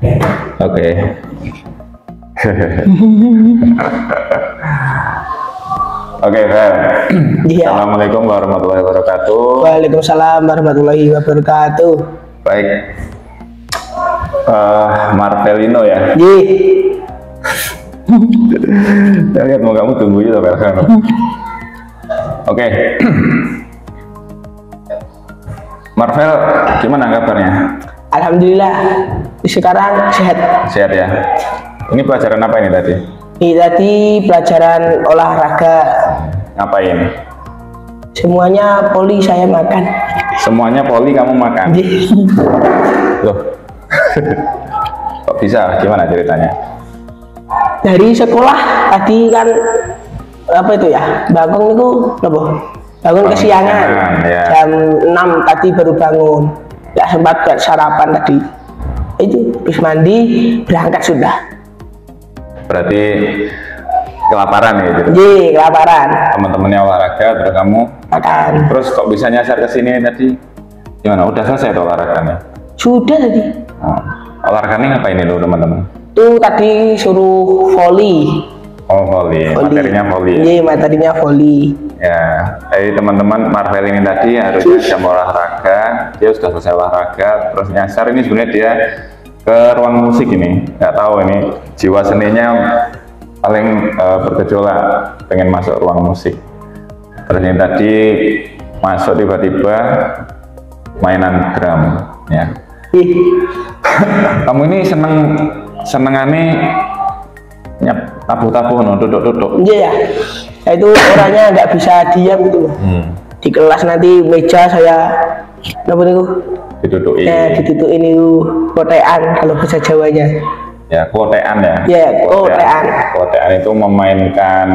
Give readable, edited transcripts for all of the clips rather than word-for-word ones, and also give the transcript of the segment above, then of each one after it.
Oke. Oke, Fel. Iya. Assalamualaikum warahmatullahi wabarakatuh. Waalaikumsalam warahmatullahi wabarakatuh. Baik. Marvelino ya. Ji. Saya lihat mau kamu tunggu juga, Fel. Oke. Marvel, gimana kabarnya? Alhamdulillah. Sekarang sehat. Sehat ya. Ini pelajaran apa ini tadi? Ini tadi pelajaran olahraga. Ngapain? Semuanya poli saya makan. Semuanya poli kamu makan? Ji. Loh. Kok bisa? Gimana ceritanya? Dari sekolah tadi kan apa itu ya? Bangun itu apa? Bangun kesiangan. Ya. Jam 6 tadi baru bangun. Nggak sempat buat sarapan tadi. Itu habis mandi berangkat sudah. Berarti kelaparan ya gitu. Ji, kelaparan. Teman-temannya olahraga terus kamu Makan. terus kok bisa nyasar ke sini tadi? Gimana? Udah selesai tuh olahraganya? Sudah tadi. Oh. Olahraganya ngapain nih lo teman-teman? Itu tadi suruh volley. Oh, volley. Materinya volley ya? Iya, materinya volley. Ya, jadi teman-teman Marvel ini tadi harusnya jam olahraga, dia sudah selesai olahraga, terus nyasar ini sebenarnya dia ke ruang musik ini, nggak tahu ini jiwa seninya paling bergejolak, pengen masuk ruang musik. Terus ini tadi masuk tiba-tiba mainan drum, ya. Ih, Kamu ini senengane tabuh-tabuh, no, duduk-duduk. iya ya. Saya itu orangnya nggak bisa diam gitu loh. Di kelas nanti meja saya apa nih? Didudukin. Ya, ditutukin itu kotean kalau bahasa Jawanya. Ya, kotean ya. Ya, kotean. Kotean itu memainkan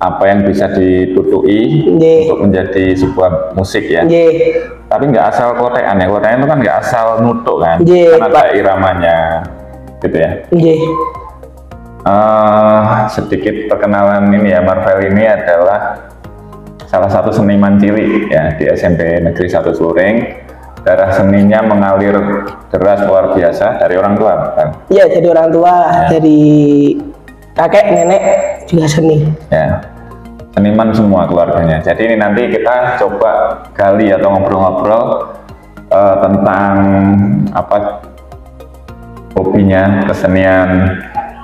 apa yang bisa ditutuki Nggih. untuk menjadi sebuah musik ya. Nggih. Tapi nggak asal kotean ya. Kotean itu kan nggak asal nutuk kan. Nggih, Kan ada Pak. iramanya, gitu ya. Nggih. Sedikit perkenalan ini ya, Marvel ini adalah salah satu seniman cilik ya di SMP Negeri 1 Sluring. Darah seninya mengalir deras luar biasa dari orang tua kan? Iya, jadi orang tua, dari kakek, nenek juga seni. Ya, seniman semua keluarganya. Jadi ini nanti kita coba gali atau ngobrol-ngobrol tentang apa hobinya, kesenian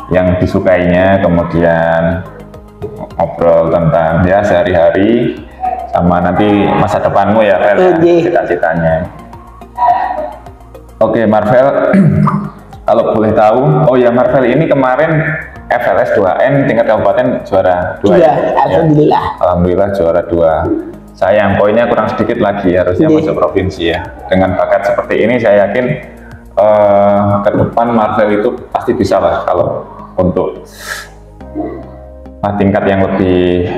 yang disukainya, kemudian ngobrol tentang ya sehari-hari sama nanti masa depanmu ya, Fel, ya, cita-citanya. Oke, Marvel, kalau boleh tahu, oh ya Marvel ini kemarin FLS 2N tingkat kabupaten juara 2 Iya, ya? alhamdulillah. Alhamdulillah juara 2. Sayang poinnya kurang sedikit lagi, harusnya masuk provinsi ya. Dengan bakat seperti ini saya yakin ke depan Marvel itu pasti bisa lah kalau untuk tingkat yang lebih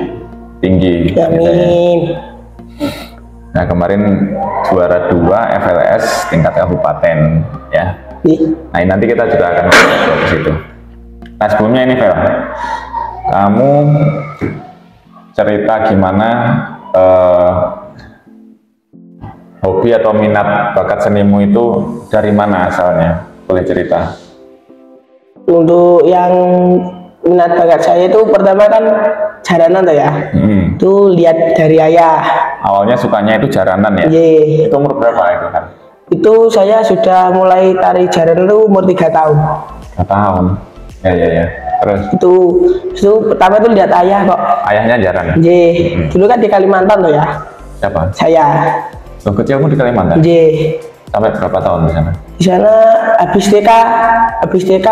tinggi. Amin. Nah, kemarin juara 2 FLS tingkat kabupaten ya. Nah, nanti kita juga akan ngobrol ke situ. Nah, sebelumnya ini Vel, kamu cerita gimana hobi atau minat bakat senimu itu dari mana asalnya? Boleh cerita? Untuk yang minat bakat saya itu pertama kan jaranan tuh ya. Itu lihat dari ayah. Awalnya sukanya itu jaranan ya? Iya. Itu umur berapa itu kan? Itu saya sudah mulai tari jaranan itu umur 3 tahun. 3 tahun. Ya. Terus? Itu pertama itu lihat ayah kok. Ayahnya jaranan? Iya. Dulu kan di Kalimantan tuh ya. Siapa? Saya. Lo kecilmu di Kalimantan? Iya. Sampai berapa tahun di sana? Di sana habis TK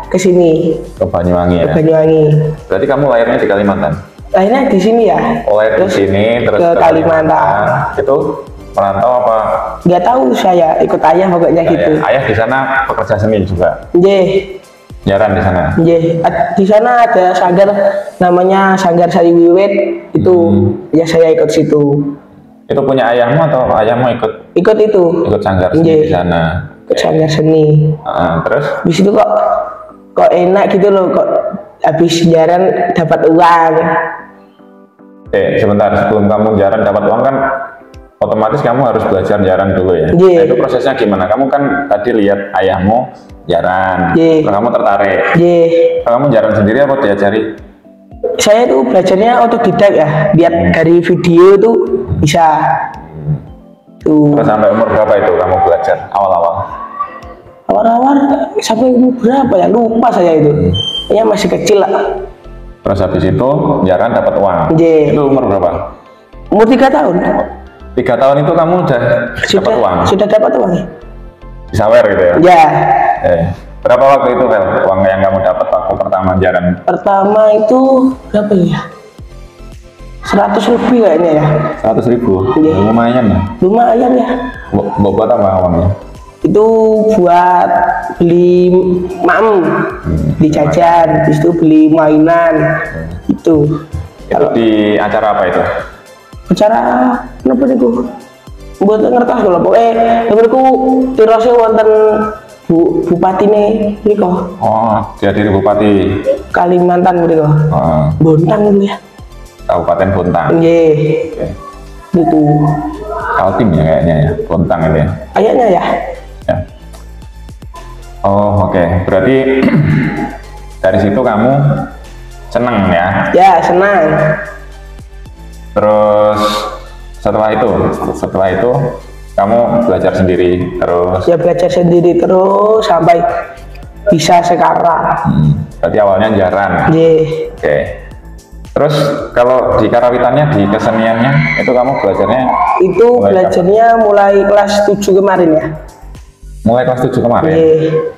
ke sini. Ke Banyuwangi ya? Ke Banyuwangi. Berarti kamu lahirnya di Kalimantan? Lahirnya di sini ya. Oh, lahir di sini terus ke Kalimantan. Itu merantau apa? Nggak tahu, saya ikut ayah pokoknya gitu. Ayah di sana pekerja seni juga? Iya. Jaran di sana? Iya. Di sana ada sanggar namanya Sanggar Sari Wiwit. Itu ya saya ikut situ. Itu punya ayahmu atau ayahmu ikut? Ikut itu. Ikut sanggar seni di sana? Ikut sanggar seni. Terus? Di situ kok enak gitu loh, kok habis jaran dapat uang. Sebentar, sebelum kamu jaran dapat uang kan otomatis kamu harus belajar jaran dulu ya. Nah, itu prosesnya gimana? Kamu kan tadi lihat ayahmu jaran, terus kamu tertarik. Kamu jaran sendiri apa diajari? Saya itu belajarnya otodidak ya, lihat dari video itu bisa. Terus sampai umur berapa itu kamu belajar awal-awal? Awal-awal sampai umur berapa ya? Lupa saya itu. Kayaknya masih kecil lah. Terus habis itu jaran dapat uang. Itu umur berapa? Umur 3 tahun. 3 tahun itu kamu udah dapat uang? Sudah dapat uang. Disawer gitu ya? Ya. Berapa waktu itu Vel, uang yang kamu dapat waktu pertama jaran? Pertama itu berapa ya? 100 lebih kayaknya ya. 100.000? Lumayan ya? Lumayan ya. Buat apa uangnya? Itu buat beli beli jajan, habis itu beli mainan. Itu di acara apa itu? Acara apa niku? Buat ngertos kalau pokoknya temenku tirose wonten bupati niku. Oh, jadi bupati Kalimantan niku. Bontang dulu ya. Kabupaten Bontang. Itu. Kaltim ya kayaknya ya, Bontang ini ya. Kayaknya ya. Oh, oke. Berarti dari situ kamu seneng ya? Ya, senang. Terus setelah itu kamu belajar sendiri terus? Ya, belajar sendiri terus sampai bisa sekarang. Berarti awalnya jaran. Oke. Terus kalau di karawitannya, di keseniannya itu kamu belajarnya? Itu belajarnya mulai kelas 7 kemarin ya. Mulai kelas 7 kemarin?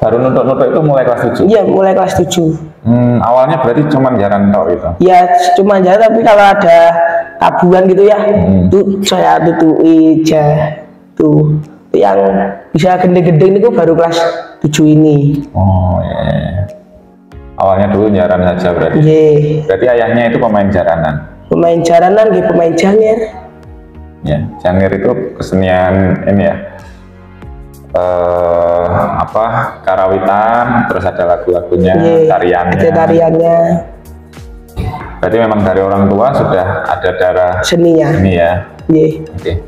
Baru nutuk-nutuk itu mulai kelas 7? Iya, mulai kelas 7. Awalnya berarti cuma jaran tok itu? Ya, cuma jaran, tapi kalau ada tabuhan gitu ya, itu saya tutui tuh yang bisa gede-gede itu baru kelas 7 ini. Oh iya. Awalnya dulu jaran saja berarti? Berarti ayahnya itu pemain jaranan? Pemain jaranan, pemain jangir. Ya, jangir itu kesenian ini ya? Karawitan, terus ada lagu-lagunya, tariannya. Ada tariannya. Berarti memang dari orang tua sudah ada darah seninya. Seni ya. Oke.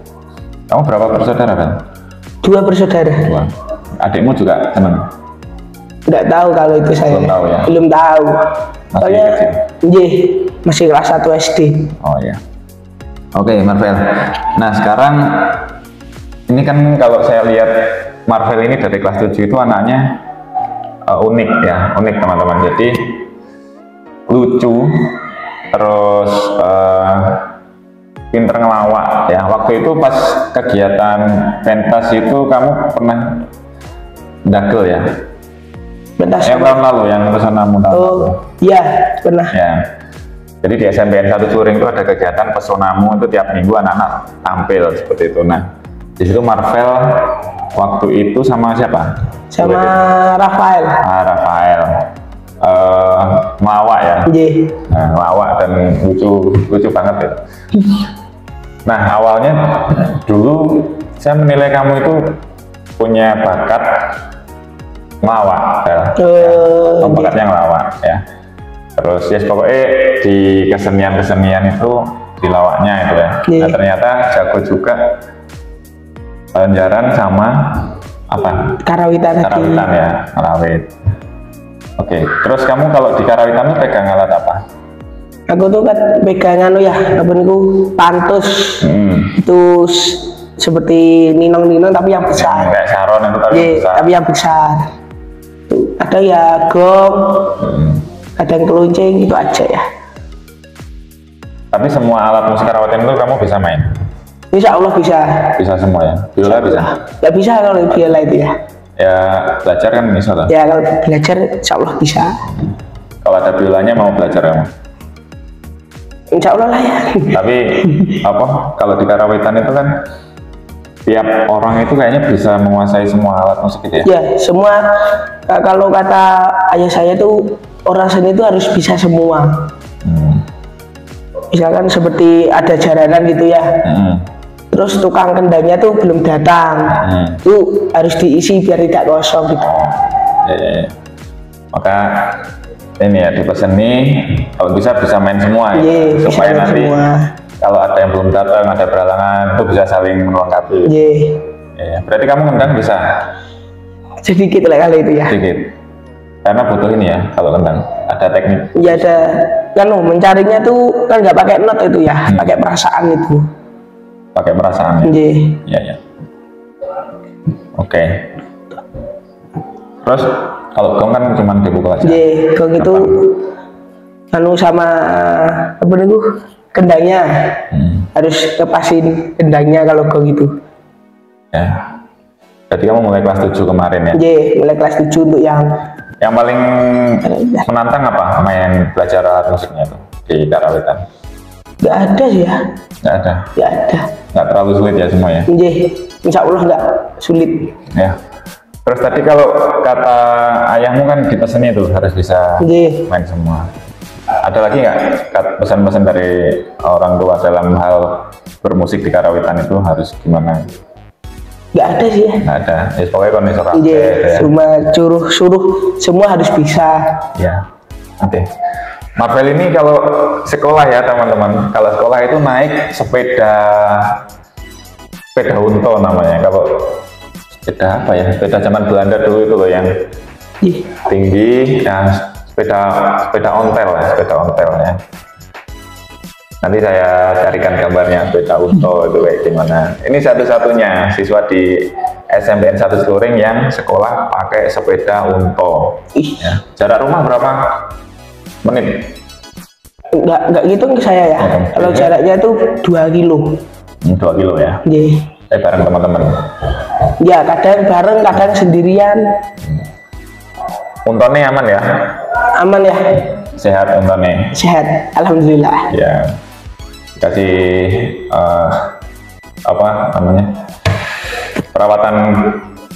Kamu berapa bersaudara kan? 2 bersaudara. 2. Adikmu juga seneng? Nggak tahu kalau itu saya. Belum tahu ya? Belum tahu. Soalnya masih kelas 1 SD. Oh ya. Oke, Marvel. Nah sekarang ini kan kalau saya lihat Marvel ini dari kelas 7 itu anaknya unik ya, unik teman-teman. Jadi lucu, terus pinter ngelawak ya. Waktu itu pas kegiatan pentas itu kamu pernah dagel ya? Pentas yang tahun lalu, yang pesonamu tahun lalu. Iya, pernah. Ya. Jadi di SMPN 1 Turing itu ada kegiatan pesonamu, itu tiap minggu anak-anak tampil seperti itu. Nah, di situ Marvel waktu itu sama siapa? Sama Rafael. Rafael. Ngelawak ya? Ngelawak dan lucu banget ya. Nah, awalnya dulu saya menilai kamu itu punya bakat ngelawak, bakatnya ngelawak ya. Terus ya pokoknya di kesenian itu dilawaknya itu ya. Nah ternyata jago juga jaran sama apa? Karawitan ya, ngelawit. Oke, terus kamu kalau di karawitan itu pegang alat apa? Aku tuh kan pegangan ya, aku pantus. Itu seperti ninong-ninong tapi yang besar. Kayak saron itu besar. Tapi yang besar. Ada ya gong, kadang keluncing, itu aja ya. Tapi semua alat musik karawitan itu kamu bisa main? Insya Allah bisa. Bisa semua ya? Biola bisa? Nggak bisa kalau biola itu ya. Ya belajar kan bisa lah. Ya kalau belajar insya Allah bisa. Kalau ada biolanya mau belajar kamu? Insya Allah lah ya. Tapi kalau di karawitan itu kan tiap orang itu kayaknya bisa menguasai semua alat musik itu ya? Ya, semua. Kalau kata ayah saya tuh orang seni itu harus bisa semua. Misalkan seperti ada jaranan gitu ya. Terus tukang kendangnya tuh belum datang. Itu harus diisi biar tidak kosong gitu. Maka ini ya di peseni kalau bisa main semua ya. Supaya nanti semua. kalau ada yang belum datang, ada berhalangan, itu bisa saling melengkapi. Iya. Ya, berarti kamu ngendang bisa? Sedikit lah kali itu ya. Sedikit. Karena butuh ini ya, kalau ngendang ada teknik. Ya ada, kan mencarinya tuh kan nggak pakai not itu ya, pakai perasaan itu. Pakai perasaan. Iya. Ya, ya. Oke. Terus kalau gong kan cuma dipukul aja. Iya, gong itu anu sama apa nih kendangnya harus lepasin kendangnya kalau gong itu. Ya. Berarti kamu mulai kelas 7 kemarin ya? Iya, mulai kelas 7 untuk yang paling menantang apa main belajar alat musiknya itu di Karawitan? Nggak ada sih ya. Nggak ada? Nggak ada. Nggak terlalu sulit ya semua ya? Iya, insya Allah nggak sulit. Ya. Terus tadi kalau kata ayahmu kan kita seni itu harus bisa main semua. Ada lagi nggak pesan-pesan dari orang tua dalam hal bermusik di Karawitan itu harus gimana? Nggak ada sih ya. Nggak ada. Ya pokoknya kalau misalkan cuma suruh semua harus bisa. Ya. Oke. Marvel ini kalau sekolah ya teman-teman, kalau sekolah itu naik sepeda unto namanya. Kalau sepeda apa ya? Sepeda zaman Belanda dulu itu loh yang tinggi, yang sepeda ontel ya. Nanti saya carikan gambarnya sepeda unto itu kayak gimana. Ini satu-satunya siswa di SMPN 1 Sluring yang sekolah pakai sepeda unto. Ya. Jarak rumah berapa menit? Enggak gitu ke saya ya. Kalau jaraknya itu 2 kilo. 2 kilo ya? Iya. Saya bareng teman-teman? Ya kadang bareng, kadang sendirian. Untonnya aman ya? Aman ya? Sehat untonnya? Sehat, alhamdulillah. Ya. Kasih apa namanya? Perawatan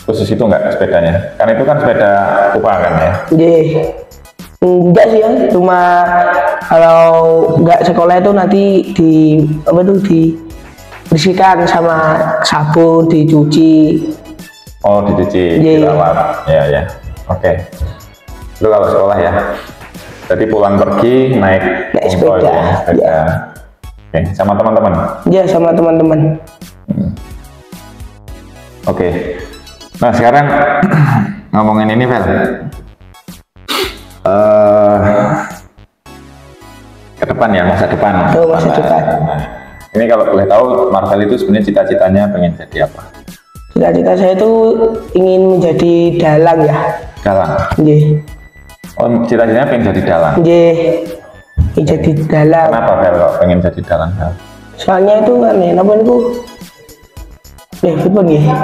khusus itu enggak sepedanya? Kan itu kan sepeda upah kan ya? Iya. Enggak sih ya, cuma kalau enggak sekolah itu nanti dibersihkan sama sabun, dicuci. Oh, dicuci, dirawat. Ya. Oke. Lu kalau sekolah ya. Jadi pulang pergi naik sepeda. Ya. Oke, sama teman-teman? Iya, sama teman-teman. Oke. Nah, sekarang ngomongin ini, Vel. Ke depan ya, masa depan. Oh, masa depan. Nah, ini kalau boleh tahu, Marvel itu sebenarnya cita-citanya pengen jadi apa? Cita-cita saya itu ingin menjadi dalang ya. Dalang? Iya. Oh, cita-citanya pengen jadi dalang? Iya. Jadi dalang. Kenapa Vel kok pengen jadi dalang? Soalnya itu kan ya, apa itu? Betul ya.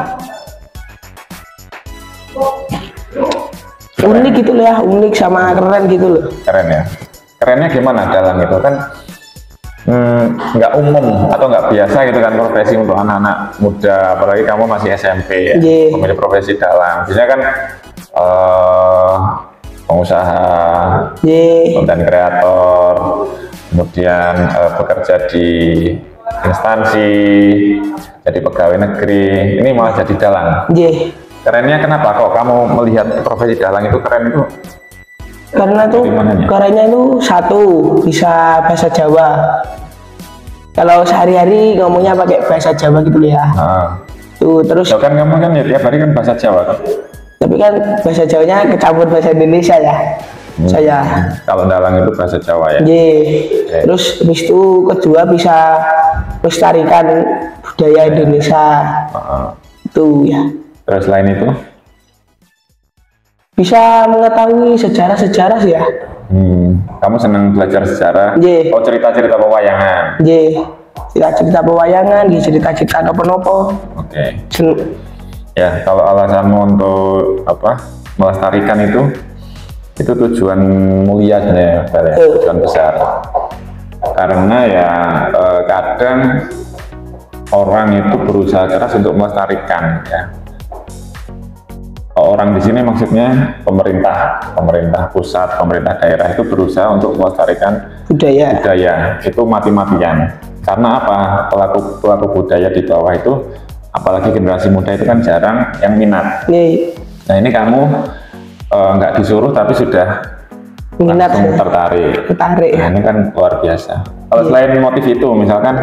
Unik gitu loh ya, unik sama keren gitu loh. Keren ya. Kerennya gimana dalang itu kan nggak umum atau nggak biasa gitu kan profesi untuk anak-anak muda, apalagi kamu masih SMP ya, memilih profesi dalang. Biasanya kan pengusaha, konten kreator, kemudian bekerja di instansi, jadi pegawai negeri. Ini malah jadi dalang. Kerennya kenapa kok kamu melihat profesi dalang itu keren itu? Karena tuh kerennya itu satu bisa bahasa Jawa. Kalau sehari-hari ngomongnya pakai bahasa Jawa gitu ya. Tuh terus. Kan kamu kan ya tiap hari kan bahasa Jawa kan? Tapi kan bahasa Jawanya kecampur bahasa Indonesia ya. Saya. Kalau dalang itu bahasa Jawa ya. Terus habis itu kedua bisa melestarikan budaya Indonesia. Itu ya. Terus selain itu? Bisa mengetahui sejarah-sejarah sih ya. Kamu senang belajar sejarah? Oh, cerita-cerita pewayangan? Cerita-cerita pewayangan, cerita-cerita nopo-nopo. Oke. Ya, kalau alasanmu untuk melestarikan itu tujuan mulia sebenarnya, tujuan besar. Karena ya kadang orang itu berusaha keras untuk melestarikan ya. Orang di sini maksudnya pemerintah pusat, pemerintah daerah itu berusaha untuk melestarikan budaya itu mati-matian. Karena apa? Pelaku budaya di bawah itu, apalagi generasi muda itu kan jarang yang minat. Nah ini kamu nggak disuruh tapi sudah minat, tertarik. Nah, ini kan luar biasa. Kalau selain motif itu, misalkan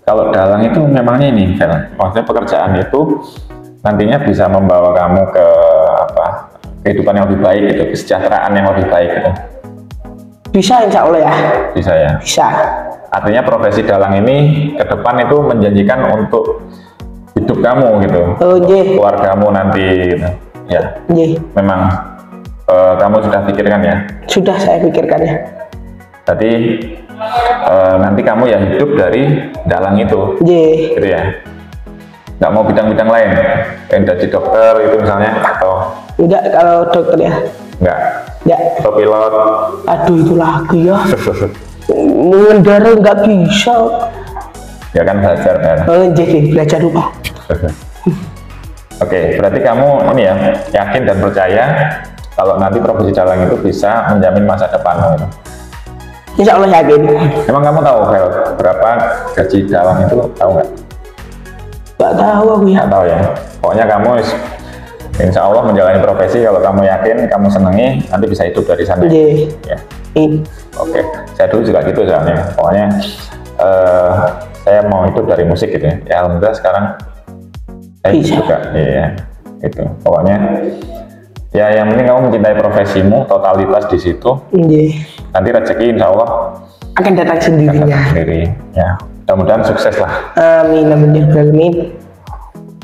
kalau dalang itu memangnya ini, maksudnya pekerjaan itu nantinya bisa membawa kamu ke kehidupan yang lebih baik gitu, kesejahteraan yang lebih baik gitu. Bisa insya Allah ya. Bisa ya. Bisa. Artinya profesi dalang ini ke depan itu menjanjikan untuk hidup kamu gitu, keluargamu nanti gitu. Ya. Memang kamu sudah pikirkan ya? Sudah saya pikirkan ya. Jadi nanti kamu ya hidup dari dalang itu, gitu ya? Nggak mau bidang-bidang lain, yang jadi dokter itu misalnya atau? Enggak, kalau dokter ya. Enggak. Atau pilot? Aduh itu lagi ya. Mengendarai nggak bisa. Ya kan belajar kan? Jadi belajar lupa. Oke, berarti kamu ini ya yakin dan percaya kalau nanti profesi dalang itu bisa menjamin masa depanmu itu? Insya Allah yakin. Emang kamu tahu berapa gaji dalang itu, tahu nggak? Nggak tahu aku ya. Nggak tahu ya. Pokoknya kamu insya Allah menjalani profesi kalau kamu yakin, kamu senangi, nanti bisa hidup dari sana. Ya. Oke, saya dulu juga gitu soalnya. Pokoknya saya mau hidup dari musik gitu ya. Ya alhamdulillah sekarang saya juga. Iya, itu. Pokoknya ya yang penting kamu mencintai profesimu, totalitas di situ. Nanti rezeki insya Allah akan datang sendirinya. Ya, mudah-mudahan sukses lah. Amin, amin.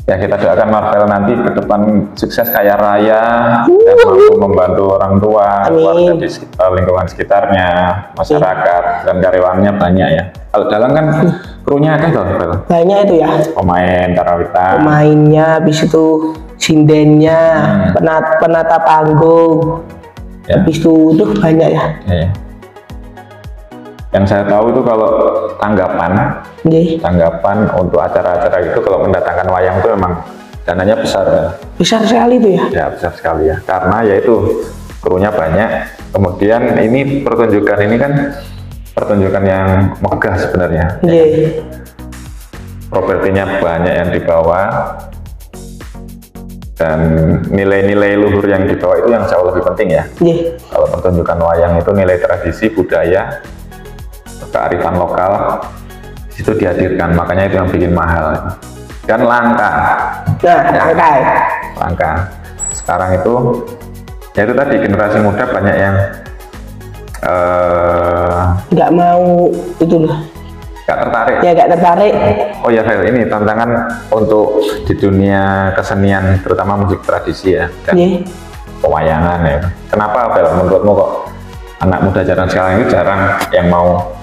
Ya kita doakan Marvel nanti ke depan sukses kaya raya dan mampu membantu orang tua, keluarga di lingkungan sekitarnya, masyarakat dan karyawannya banyak ya. Kalau dalang kan krunya ada loh, banyak itu ya. Pemain, karawitan. Pemainnya, habis itu sindennya, penata panggung, habis itu banyak ya. Yang saya tahu itu kalau tanggapan untuk acara-acara itu kalau mendatangkan wayang itu memang dananya besar ya. Besar sekali itu ya? Ya besar sekali ya, karena yaitu krunya banyak, kemudian ini pertunjukan ini kan pertunjukan yang megah sebenarnya. Propertinya banyak yang dibawa dan nilai-nilai luhur yang dibawa itu yang jauh lebih penting ya. Kalau pertunjukan wayang itu nilai tradisi, budaya, kearifan lokal itu dihadirkan, makanya itu yang bikin mahal dan langka. Langka. Sekarang itu ya itu tadi generasi muda banyak yang nggak mau itu loh, nggak tertarik. Ya nggak tertarik. Oh ya Fel, ini tantangan untuk di dunia kesenian terutama musik tradisi ya dan pewayangan ya. Kenapa Fel menurutmu kok anak muda jarang sekarang ini jarang yang mau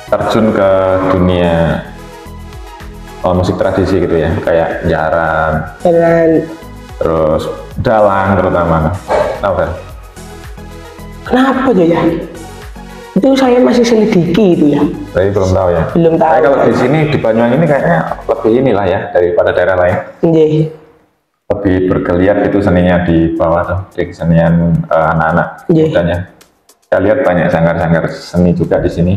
terjun ke dunia musik tradisi gitu ya, kayak jaran, terus dalang terutama. Tahu kan? Kenapa ya? Itu saya masih selidiki itu ya. Tapi belum tahu ya. Belum tahu. Tapi kalau di sini di Banyuwangi ini kayaknya lebih inilah ya daripada daerah lain. Lebih bergeliat itu seninya di bawah tuh, di kesenian anak-anak mudanya. Saya lihat banyak sanggar-sanggar seni juga di sini.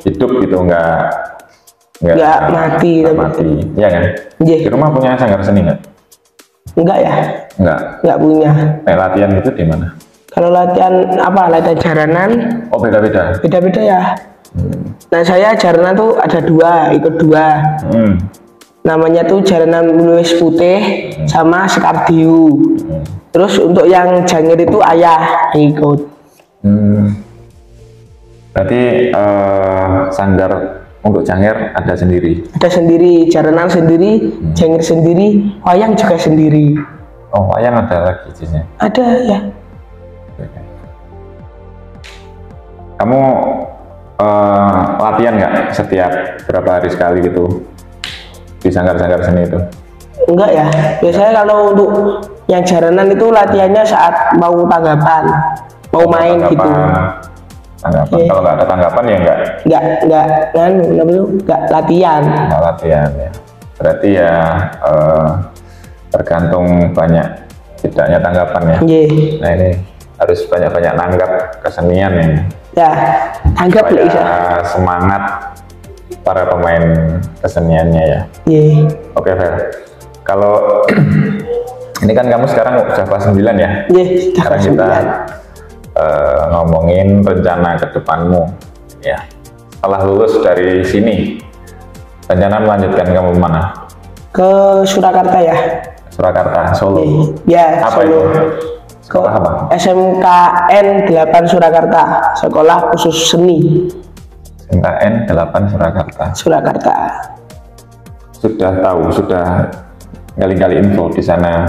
Hidup gitu, nggak mati. Iya kan? Di rumah punya sanggar seni nggak? Enggak ya? Nggak punya. Latihan itu di mana? Kalau latihan apa? Latihan jaranan. Oh beda-beda? Beda-beda ya. Nah saya jaranan tuh ada ikut dua. Namanya tuh jaranan Luwes Putih sama Sekardiu. Terus untuk yang jangir itu ayah ikut. Berarti sanggar untuk jangir ada sendiri? Ada sendiri, jaranan sendiri, jangir sendiri, wayang juga sendiri. Oh wayang ada lagi jenisnya? Ada ya. Kamu latihan nggak setiap berapa hari sekali gitu di sanggar-sanggar seni itu? Enggak ya, biasanya kalau untuk yang jaranan itu latihannya saat mau tanggapan, mau main gitu. Tanggapan. Kalau nggak ada tanggapan ya nggak latihan. Nggak latihan ya. Berarti ya tergantung banyak tidaknya tanggapan ya. Nah ini harus banyak-banyak nanggap kesenian ya. Ya, tanggap lah. Semangat para pemain keseniannya ya. Oke Fer. Kalau ini kan kamu sekarang udah kelas 9 ya? Sekarang kita ngomongin rencana ke depanmu ya. Setelah lulus dari sini, rencana melanjutkan ke mana? Ke Surakarta ya. Surakarta, Solo. Ya, apa Solo. itu? Sekolah apa? SMKN 8 Surakarta, Sekolah Khusus Seni. SMKN 8 Surakarta. Surakarta. Sudah tahu, sudah kali-kali info di sana,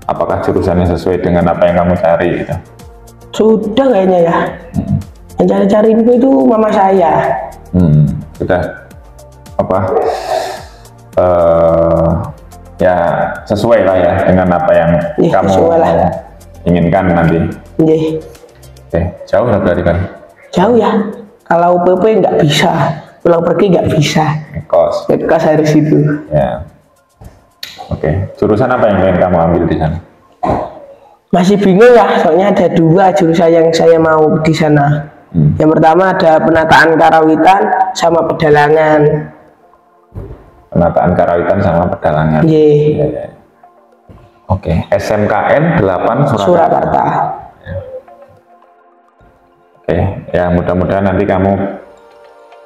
apakah jurusannya sesuai dengan apa yang kamu cari gitu? Sudah kayaknya ya. Yang cari-cari info itu mama saya. Sudah apa? Ya sesuai lah ya dengan apa yang kamu inginkan nanti. Oke, jauh dari kan? Jauh ya. Kalau PP nggak bisa, pulang pergi nggak bisa. Ngekos harus itu. Ya. Oke, jurusan apa yang ingin kamu ambil di sana? Masih bingung ya, soalnya ada 2 jurusan yang saya mau di sana. Yang pertama ada penataan karawitan sama pedalangan. Penataan karawitan sama pedalangan. Yeah. Oke, SMKN 8 Surakarta. Oke, ya mudah-mudahan nanti kamu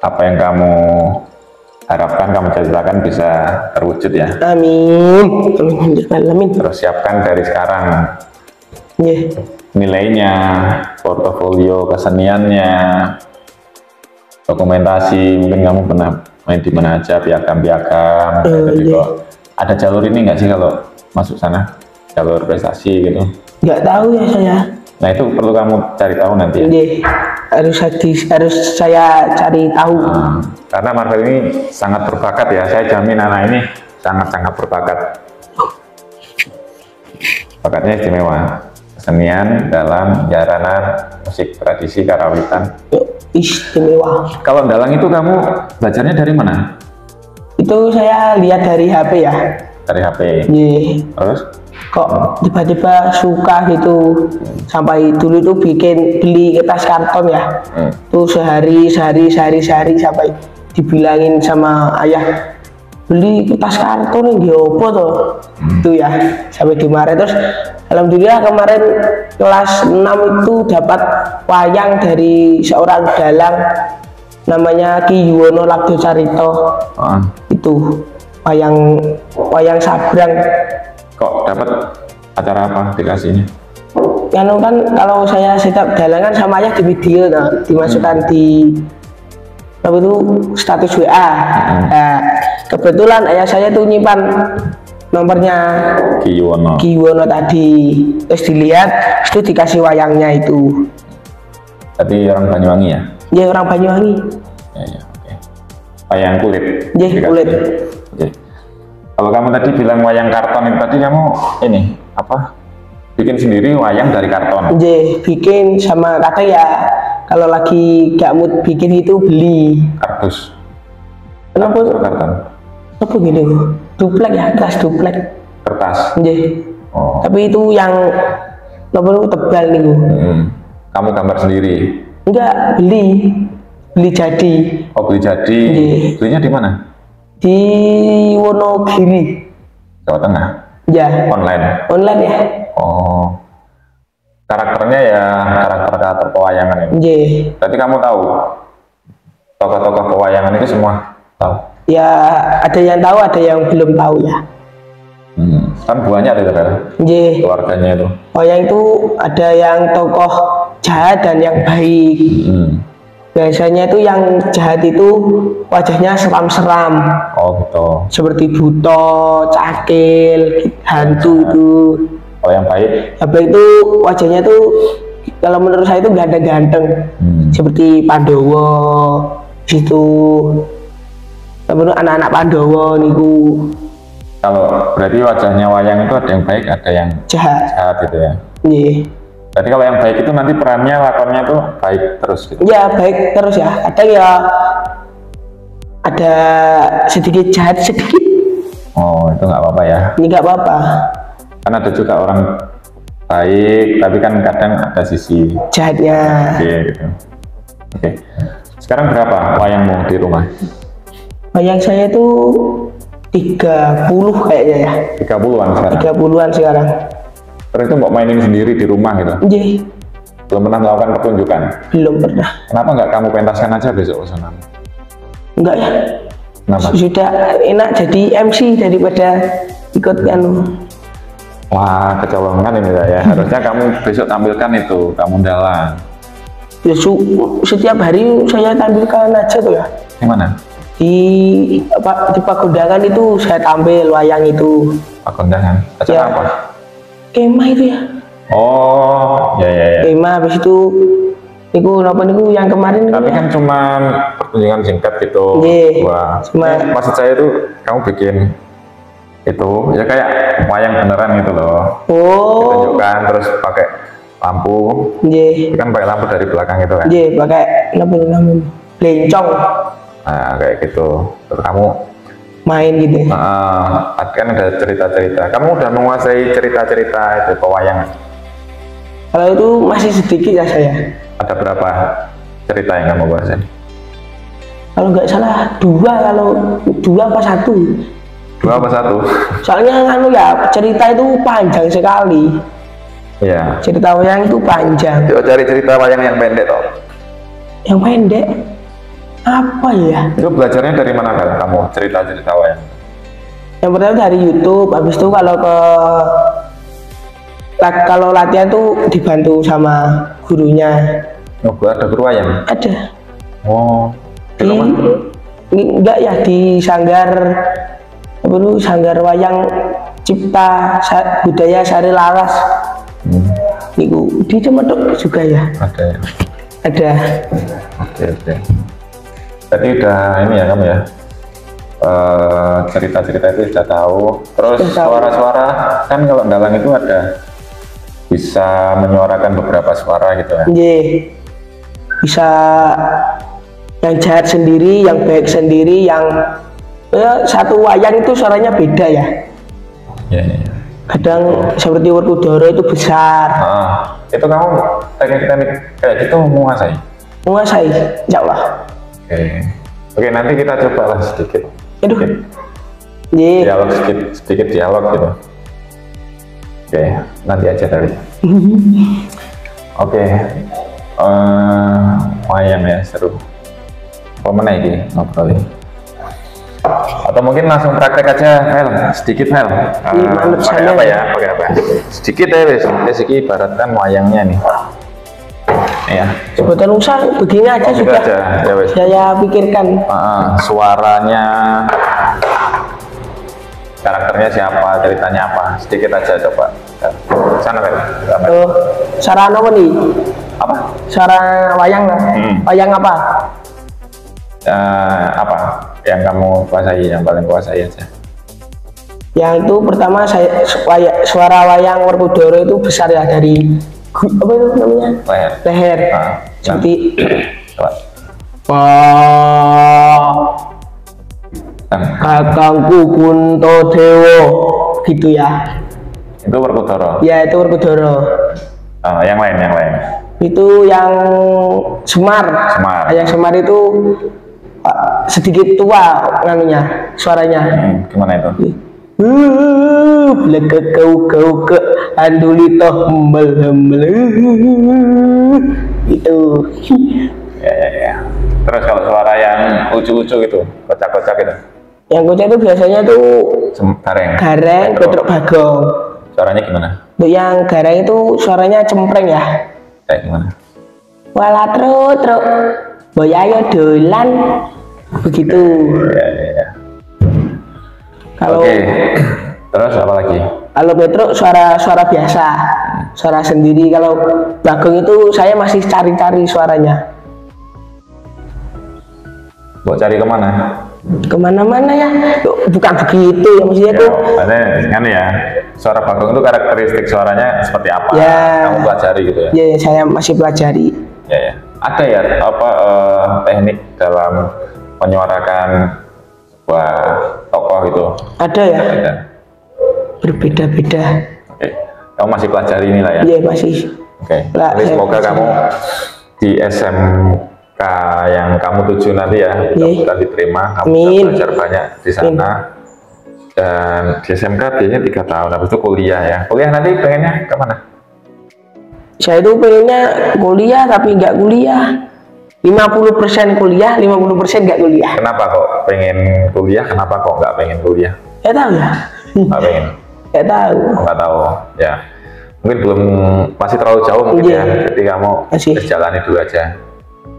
apa yang kamu harapkan, kamu cita-citakan bisa terwujud ya. Amin. Amin. Terus siapkan dari sekarang. Nilainya, portofolio keseniannya, dokumentasi, mungkin kamu pernah main di mana aja, piagam-piagam. Ada jalur ini nggak sih kalau masuk sana, jalur prestasi gitu? Nggak tahu ya saya. Nah itu perlu kamu cari tahu nanti ya. Harus saya cari tahu. Karena Marvel ini sangat berbakat ya, saya jamin anak ini sangat-sangat berbakat. Bakatnya istimewa. Kesenian dalam jaranan musik tradisi karawitan. Istimewa. Kalau dalang itu kamu belajarnya dari mana? Itu saya lihat dari HP ya. Dari HP. Terus? Kok tiba-tiba suka gitu. Sampai dulu tuh beli kertas karton ya. Tuh sehari sampai dibilangin sama ayah, beli kertas karton yang diopo tuh. Itu ya, sampai dimarahin. Terus alhamdulillah kemarin kelas 6 itu dapat wayang dari seorang dalang namanya Ki Yuwono Labdo Carito. Itu wayang sabrang. Kok dapat acara apa dikasihnya? Kan kalau saya setiap dalangan sama ayah di video dimasukkan di apa itu status WA. Nah, kebetulan ayah saya tuh nyimpan nomornya Ki Yuwono tadi, terus dilihat itu dikasih wayangnya itu. Tadi orang Banyuwangi ya? Iya, orang Banyuwangi. Ya, oke. Wayang kulit. Iya, kulit. Oke. Kalau kamu tadi bilang wayang karton itu tadi kamu ini apa? Bikin sendiri wayang dari karton? Iya, bikin sama kadang ya kalau lagi gak mood bikin itu beli kardus. Kenapa? Karton. Apa gini? Duplek ya, kertas duplek. Kertas. Iya. Tapi itu yang tebal nih. Kamu gambar sendiri? Enggak, beli jadi. Oh, beli jadi. Belinya di mana? Di Wonogiri, Jawa Tengah. Ya. Online ya. Oh, karakternya ya karakter pewayangan ini. Berarti kamu tahu tokoh-tokoh pewayangan itu semua tahu? Ya, ada yang tahu, ada yang belum tahu ya. Kan banyak itu kan? Keluarganya itu. Wayang itu ada yang tokoh jahat dan yang baik. Biasanya itu yang jahat itu wajahnya seram-seram. Oh gitu. Seperti buto, cakil, hantu itu. Oh yang baik? Yang baik itu wajahnya itu kalau menurut saya itu ganteng-ganteng. Seperti Pandowo, situ. Menurut anak-anak Pandowo niku. Kalau berarti wajahnya wayang itu ada yang baik, ada yang jahat gitu ya? Iya. Berarti kalau yang baik itu nanti perannya, lakonnya tuh baik terus gitu? Ya baik terus ya, ada ya ada sedikit jahat sedikit. Oh itu nggak apa-apa ya? Ini nggak apa-apa. Kan ada juga orang baik, tapi kan kadang ada sisi jahatnya. Gitu. Oke. Sekarang berapa wayangmu di rumah? Wayang saya itu 30 kayaknya ya. 30-an sekarang? 30-an sekarang. Terus itu mau mainin sendiri di rumah gitu? Nggih. Belum pernah melakukan pertunjukan? Belum pernah. Kenapa nggak kamu pentaskan aja besok pesanan? Enggak ya. Kenapa? Sudah enak jadi MC daripada ikut anu. Wah, kecolongan ini ya. Harusnya kamu besok tampilkan itu, kamu dalang. Ya setiap hari saya tampilkan aja tuh ya. Gimana? Di Pagondangan itu saya tampil wayang itu. Pagondangan? Acara Ya. apa? Kemah itu ya. Oh, ya. Kemah habis itu niku napa niku yang kemarin Tapi niku kan cuman pertunjukan singkat gitu. Iya, Wah, cuma- maksud saya itu kamu bikin itu ya kayak wayang beneran gitu loh. Oh, Tunjukkan terus pakai lampu. nggih. Kan pakai lampu dari belakang itu kan. Nggih, pakai napa namanya? Blencong Nah, kayak gitu. Terus kamu main gitu. kan ada cerita-cerita. Kamu udah menguasai cerita-cerita itu pewayangan. Kalau itu masih sedikit ya saya. Ada berapa cerita yang kamu kuasai? Kalau nggak salah dua apa satu. Dua apa satu? Soalnya anu ya cerita itu panjang sekali. Iya. Cerita wayang itu panjang. Coba cari cerita wayang yang pendek toh. Yang pendek apa ya? Itu belajarnya dari mana kan kamu cerita-cerita wayang? Yang pertama dari YouTube. Habis itu kalau latihan tuh dibantu sama gurunya. Oh, ada guru wayang? Ada. Oh. Di enggak ya di sanggar apa itu sanggar wayang Cipta Budaya Sari Laras. Niku di Cemedok juga ya. Ada ya. Ada. Oke. Tadi udah ini ya kamu ya. Cerita-cerita itu sudah tahu. Terus Sudah tahu. suara-suara kan kalau dalang itu ada bisa menyuarakan beberapa suara gitu ya. Nggih. Bisa yang jahat sendiri, yang baik sendiri, yang satu wayang itu suaranya beda ya. Iya. Kadang seperti Werkudara itu besar. Itu kamu teknik-teknik kayak gitu menguasai? Menguasai, insya Allah. Oke, nanti kita coba lah sedikit. Aduh. Nggih. Dialog sedikit dialog gitu. Oke, nanti aja tadi. Oke. Wayang ya seru. Apa mana ini ngobrolin? Atau mungkin langsung praktek aja, Fel. Sedikit, Fel. Pakai apa ya? Pakai apa? Sedikit ya, wes. Ini ibaratkan wayangnya nih. Ya. Sebutan usah begini aja Gitu sudah. aja, ya wes. Saya pikirkan. Suaranya, karakternya siapa, ceritanya apa? Sedikit aja coba. Sana, Fel. Sarana apa nih? Apa? Sarana wayang lah. Wayang apa? Apa yang kamu kuasai, yang paling kuasai aja? Yang itu pertama suara wayang Werkudara itu besar ya dari apa itu namanya? Leher. Seperti Kakangku Kuntodewo gitu ya. Itu Werkudara. Ya itu Werkudara. Yang lain. Itu yang Semar. Yang Semar itu sedikit tua nganunya suaranya. Gimana itu? Beleke kau ke andulito hembel itu. Ya. Terus kalau suara yang lucu-lucu gitu, kocak-kocak gitu? Yang kocak itu biasanya tuh gareng, Petruk Bagong. Suaranya gimana? Yang gareng itu suaranya cempreng ya. Kayak gimana? Wala truk, boy ayo dolan, begitu. Ya. Kalau terus apa lagi? Kalau Petruk suara biasa, suara sendiri. Kalau Bagong itu saya masih cari-cari suaranya. Mau cari kemana? Kemana-mana ya, bukan begitu ya maksudnya tuh. Kan ya, suara Bagong itu karakteristik suaranya seperti apa? Ya. Kamu pelajari gitu ya? Ya, saya masih pelajari. Ya. Ada ya teknik dalam menyuarakan sebuah tokoh itu? Ada ya? Ada. Berbeda-beda. Oke. Kamu masih pelajari inilah ya? Iya masih. Oke. Jadi semoga kamu di SMK yang kamu tuju nanti ya, mudah-mudahan diterima. Kamu bisa belajar banyak di sana. Dan di SMK biasanya 3 tahun, habis itu kuliah ya. Kuliah nanti pengennya kemana? Saya itu pengennya kuliah tapi nggak kuliah. 50% kuliah, 50% nggak kuliah. Kenapa kok pengen kuliah? Kenapa kok nggak pengen kuliah? Nggak tahu ya. Nggak pengen? Nggak tahu. Nggak tahu, ya. Mungkin belum, masih terlalu jauh mungkin Iya. ya. Jadi kamu Masih. jalani dulu aja.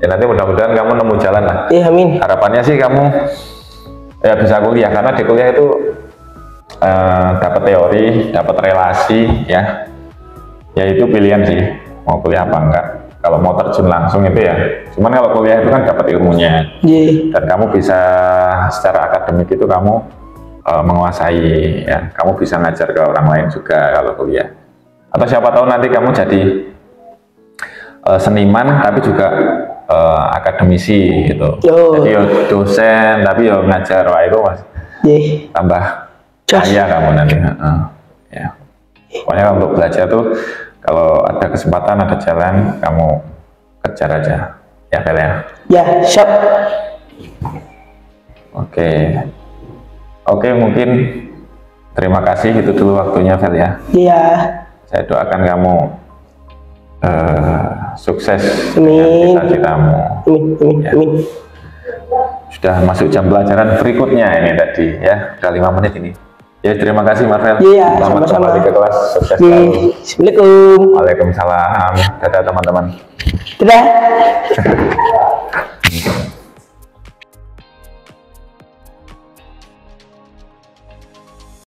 Ya nanti mudah-mudahan kamu nemu jalan lah. Iya, amin. Harapannya sih kamu ya bisa kuliah, karena di kuliah itu dapat teori, dapat relasi ya. Ya itu pilihan sih, mau kuliah apa enggak. Kalau mau terjun langsung itu ya. Cuman kalau kuliah itu kan dapat ilmunya. Iya. Dan kamu bisa secara akademik itu kamu menguasai ya. Kamu bisa ngajar ke orang lain juga kalau kuliah. Atau siapa tahu nanti kamu jadi seniman tapi juga akademisi gitu. Oh. Jadi yo dosen tapi yo ngajar, wah itu mas Iya. tambah Jos. kaya kamu nanti. Ya. Pokoknya untuk belajar tuh kalau ada kesempatan, ada jalan, kamu kejar aja ya Fel ya. Ya, siap. Oke, mungkin terima kasih, itu dulu waktunya Fel ya. Iya. Saya doakan kamu sukses Amin. dengan cita-citamu. Amin, amin, Ya. amin. Sudah masuk jam pelajaran berikutnya ini tadi ya, udah 5 menit ini. Ya terima kasih Marvel. Iya, Selamat sama-sama. kembali ke kelas, sukses Oke. selalu. Assalamualaikum. Waalaikumsalam. Dadah teman-teman. Dadah.